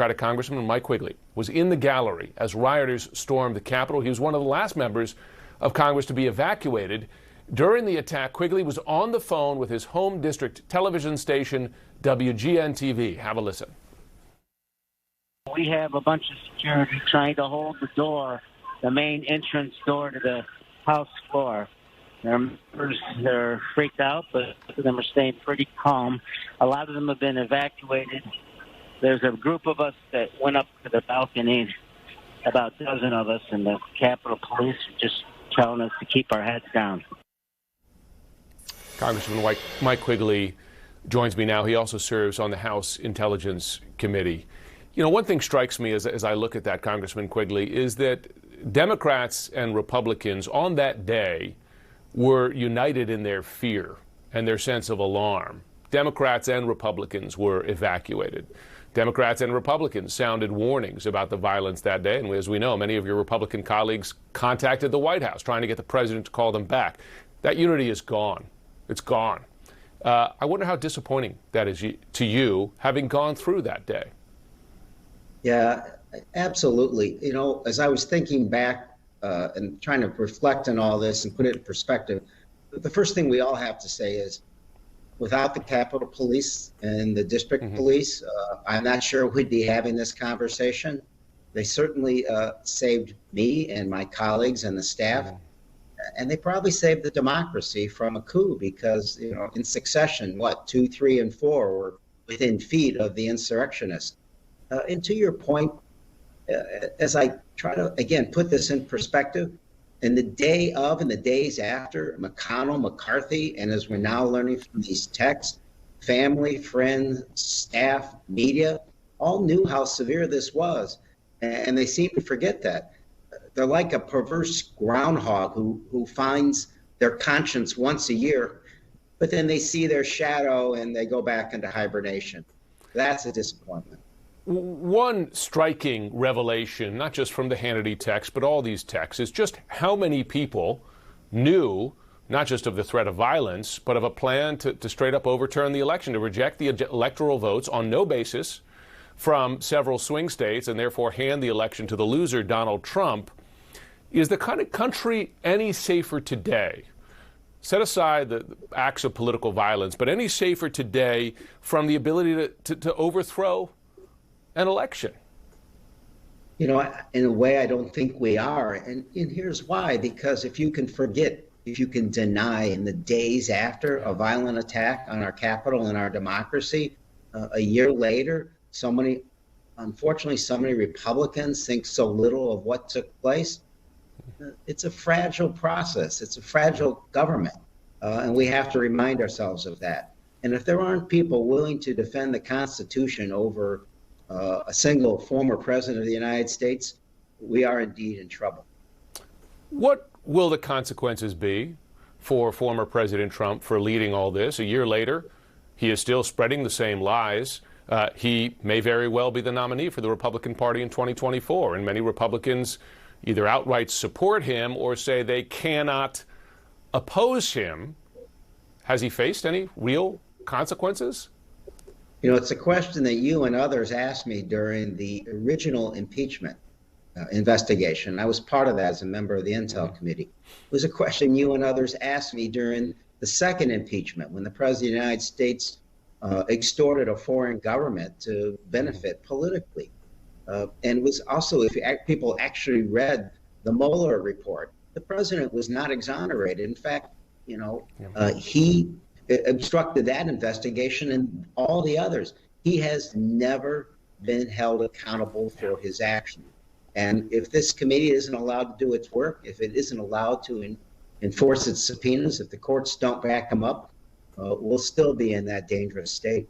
Democratic Congressman Mike Quigley was in the gallery as rioters stormed the Capitol. He was one of the last members of Congress to be evacuated. During the attack, Quigley was on the phone with his home district television station, WGN-TV. Have a listen. We have a bunch of security trying to hold the door, the main entrance door to the House floor. Their members are freaked out, but most of them are staying pretty calm. A lot of them have been evacuated. There's a group of us that went up to the balcony, about a dozen of us, and the Capitol Police are just telling us to keep our heads down. Congressman Mike Quigley joins me now. He also serves on the House Intelligence Committee. You know, one thing strikes me as I look at that, Congressman Quigley, is that Democrats and Republicans on that day were united in their fear and their sense of alarm. Democrats and Republicans were evacuated. Democrats and Republicans sounded warnings about the violence that day. And as we know, many of your Republican colleagues contacted the White House trying to get the president to call them back. That unity is gone. It's gone. I wonder how disappointing that is to you, having gone through that day. Yeah, absolutely. You know, as I was thinking back and trying to reflect on all this and put it in perspective, the first thing we all have to say is, without the Capitol Police and the district police, I'm not sure we'd be having this conversation. They certainly saved me and my colleagues and the staff, and they probably saved the democracy from a coup because, you know, in succession, 2, 3, and 4 were within feet of the insurrectionists. And to your point, as I try to, again, put this in perspective, in the day of and the days after, McConnell, McCarthy, and as we're now learning from these texts, family, friends, staff, media, all knew how severe this was. And they seem to forget that. They're like a perverse groundhog who finds their conscience once a year, but then they see their shadow and they go back into hibernation. That's a disappointment. One striking revelation, not just from the Hannity text, but all these texts, is just how many people knew not just of the threat of violence, but of a plan to straight up overturn the election, to reject the electoral votes on no basis from several swing states and therefore hand the election to the loser, Donald Trump. Is the kind of country any safer today? Set aside the acts of political violence, but any safer today from the ability to overthrow an election? You know, in a way, I don't think we are. And here's why. Because if you can forget, if you can deny in the days after a violent attack on our Capitol and our democracy, a year later, unfortunately, so many Republicans think so little of what took place. It's a fragile process. It's a fragile government. And we have to remind ourselves of that. And if there aren't people willing to defend the Constitution over a single former president of the United States, we are indeed in trouble. What will the consequences be for former President Trump for leading all this? A year later, he is still spreading the same lies. He may very well be the nominee for the Republican Party in 2024, and many Republicans either outright support him or say they cannot oppose him. Has he faced any real consequences? You know, it's a question that you and others asked me during the original impeachment investigation. I was part of that as a member of the Intel Committee. It was a question you and others asked me during the second impeachment, when the President of the United States extorted a foreign government to benefit politically. And it was also, if people actually read the Mueller report, the president was not exonerated. In fact, you know, he obstructed that investigation and all the others. He has never been held accountable for his action. And if this committee isn't allowed to do its work, if it isn't allowed to enforce its subpoenas, if the courts don't back him up, we'll still be in that dangerous state.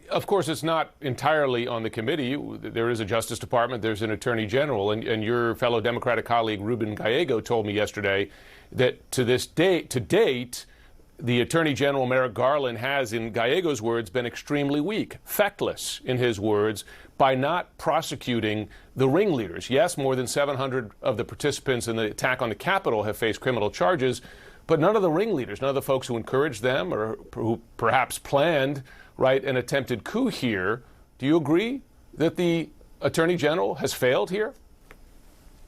Of course, it's not entirely on the committee. There is a Justice Department, there's an Attorney General, and your fellow Democratic colleague Ruben Gallego told me yesterday that to date, the Attorney General, Merrick Garland, has, in Gallego's words, been extremely weak, feckless, in his words, by not prosecuting the ringleaders. Yes, more than 700 of the participants in the attack on the Capitol have faced criminal charges, but none of the ringleaders, none of the folks who encouraged them or who perhaps planned, an attempted coup here. Do you agree that the Attorney General has failed here?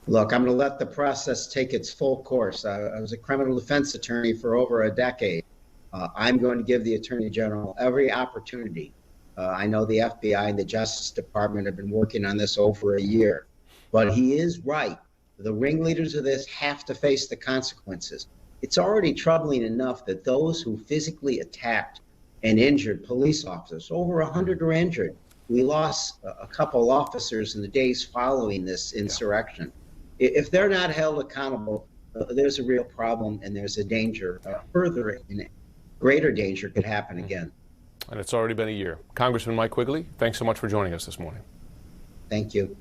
Look, I'm going to let the process take its full course. I was a criminal defense attorney for over a decade. I'm going to give the Attorney General every opportunity. I know the FBI and the Justice Department have been working on this over a year, but he is right. The ringleaders of this have to face the consequences. It's already troubling enough that those who physically attacked and injured police officers, over 100 are injured. We lost a couple officers in the days following this insurrection. If they're not held accountable, there's a real problem, and there's a danger, further and greater danger could happen again. And it's already been a year. Congressman Mike Quigley, thanks so much for joining us this morning. Thank you.